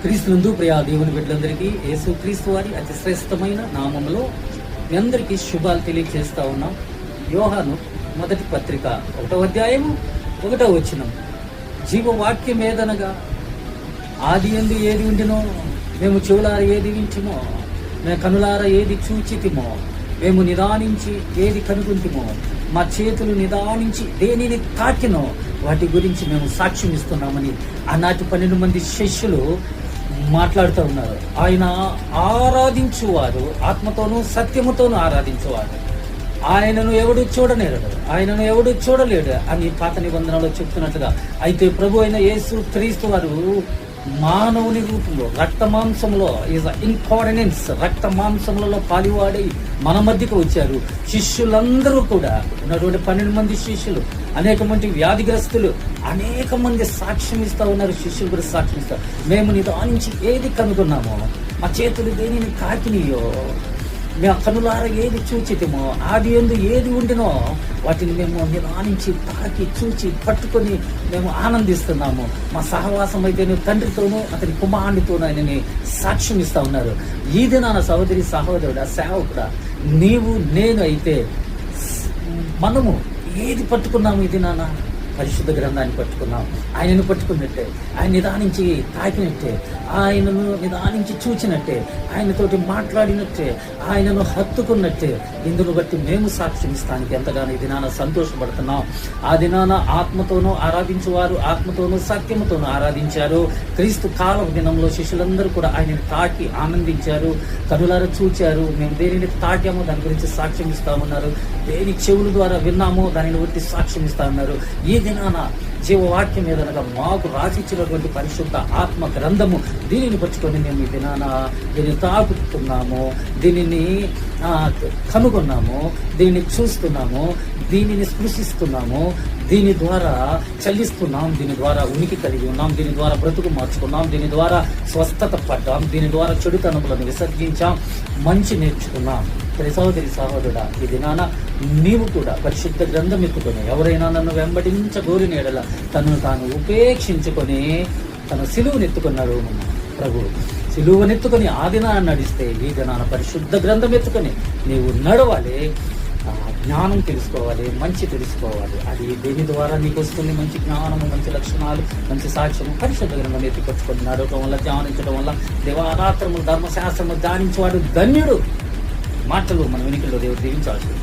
క్రీస్తునందు ప్రియా దేవుని బిడ్డలందరికీ యేసు క్రీస్తు వారి అతి శ్రేష్టమైన నామంలో మీ అందరికీ శుభాలు తెలియజేస్తా ఉన్నాం. యోహాను మొదటి పత్రిక 1వ అధ్యాయము 1వ వచనం, జీవవాక్యం ఏదనగా ఆది యందు ఏది ఉండినో, మేము చెవులార ఏది వింటిమో, మేము కనులార ఏది చూచితిమో, మేము నిదానించి ఏది కనుగొంటిమో, మా చేతులు నిదానించి దేనిని తాకినో వాటి గురించి మేము సాక్ష్యం ఇస్తున్నామని ఆనాటి 12 మంది శిష్యులు మాట్లాడుతూ ఉన్నారు. ఆయన ఆరాధించువారు ఆత్మతోనూ సత్యముతోనూ ఆరాధించువారు, ఆయనను ఎవడు చూడలేడు, ఆయనను ఎవడు చూడలేడు అని పాత నిబంధనలో చెప్తున్నట్లుగా, అయితే ప్రభు అయిన యేసు క్రీస్తు వారు మానవుని రూపంలో రక్త మాంసంలో ఇన్కార్డినెన్స్ రక్త మాంసములలో పాలివాడై మన మధ్యకు వచ్చారు. శిష్యులందరూ కూడా ఉన్నటువంటి 12 మంది శిష్యులు, అనేక మంది వ్యాధిగ్రస్తులు, అనేక మంది సాక్ష్యం ఇస్తా ఉన్నారు. శిష్యులు కూడా సాక్ష్యం ఇస్తారు. మేము నిదానించి ఏది కనుగొన్నామో, మా చేతులు దేనిని తాకినాయో, మేము కనులార ఏది చూచితేమో, ఆది యందు ఏది ఉండినో వాటిని మేము నిదానించి తాకి చూచి పట్టుకొని మేము ఆనందిస్తున్నాము. మా సహవాసం అయితే తండ్రితోనూ అతని కుమారునితోనూ ఆయనని సాక్ష్యం ఇస్తా ఉన్నారు. ఈ దినాన సహోదరి సహోదరుడా సేవకుడా, నీవు నేను అయితే మనము ఏది పట్టుకున్నాము? ఈ దినాన పరిశుద్ధ గ్రంథాన్ని పట్టుకున్నాం. ఆయనను పట్టుకున్నట్టే, ఆయన నిదానించి తాకినట్టే, ఆయనను నిదానించి చూచినట్టే, ఆయనతోటి మాట్లాడినట్టే, ఆయనను హత్తుకున్నట్టే, ఇందును బట్టి మేము సాక్ష్యం ఇస్తానికి ఎంతగానో ఈ దినాన సంతోషపడుతున్నాం. ఆ దినాన ఆత్మతోనూ ఆరాధించువారు ఆత్మతోనూ సత్యముతోనూ ఆరాధించారు. క్రీస్తు కాలం దినంలో శిష్యులందరూ కూడా ఆయనను తాకి ఆనందించారు, కనులారా చూచారు. మేము దేనిని తాకామో దాని గురించి సాక్ష్యం ఇస్తామన్నారు, దేని చెవుల ద్వారా విన్నామో దానిని బట్టి సాక్ష్యం ఇస్తామన్నారు. ఈ దినాన జీవవాక్యం ఏదనగా మాకు రాసిచ్చినటువంటి పరిశుద్ధ ఆత్మ గ్రంథము, దీనిని పట్టుకొని మేము ఈ దినాన దీన్ని తాకుతున్నాము, దీనిని కనుగొన్నాము, దీనిని చూస్తున్నాము, దీనిని స్పృశిస్తున్నాము, దీని ద్వారా చల్లిస్తున్నాం, దీని ద్వారా ఉనికి కలిగి ఉన్నాం, దీని ద్వారా బ్రతుకు మార్చుకున్నాం, దీని ద్వారా స్వస్థత పడ్డాం, దీని ద్వారా చెడుతనములను విసర్జించాం, మంచి నేర్చుకున్నాం. సహోదరి సహోదరుడా, ఈ దినాన నీవు కూడా పరిశుద్ధ గ్రంథం ఎత్తుకొని, ఎవరైనా నన్ను వెంబడించగోరిన ఎడల తనను తాను ఉపేక్షించుకొని తన సిలువనెత్తుకున్నాడు ప్రభు. సిలువనెత్తుకొని ఆ దినాన్ని నడిస్తే ఈ దినాన పరిశుద్ధ గ్రంథం ఎత్తుకొని నీవు నడవాలి. జ్ఞానం తెలుసుకోవాలి, మంచి తెలుసుకోవాలి. అది దేని ద్వారా నీకు వస్తుంది? మంచి జ్ఞానము, మంచి లక్షణాలు, మంచి సాక్ష్యము పరిశుద్ధ గ్రంథం ఎత్తుకొచ్చుకొని నడవటం వల్ల, ధ్యానించడం వల్ల, దేవారాత్రములు ధర్మశాస్త్రము ధ్యానించేవాడు ధన్యుడు. మాటలు మన వెనుకల్లో దేవుడు దీవించాల్సింది.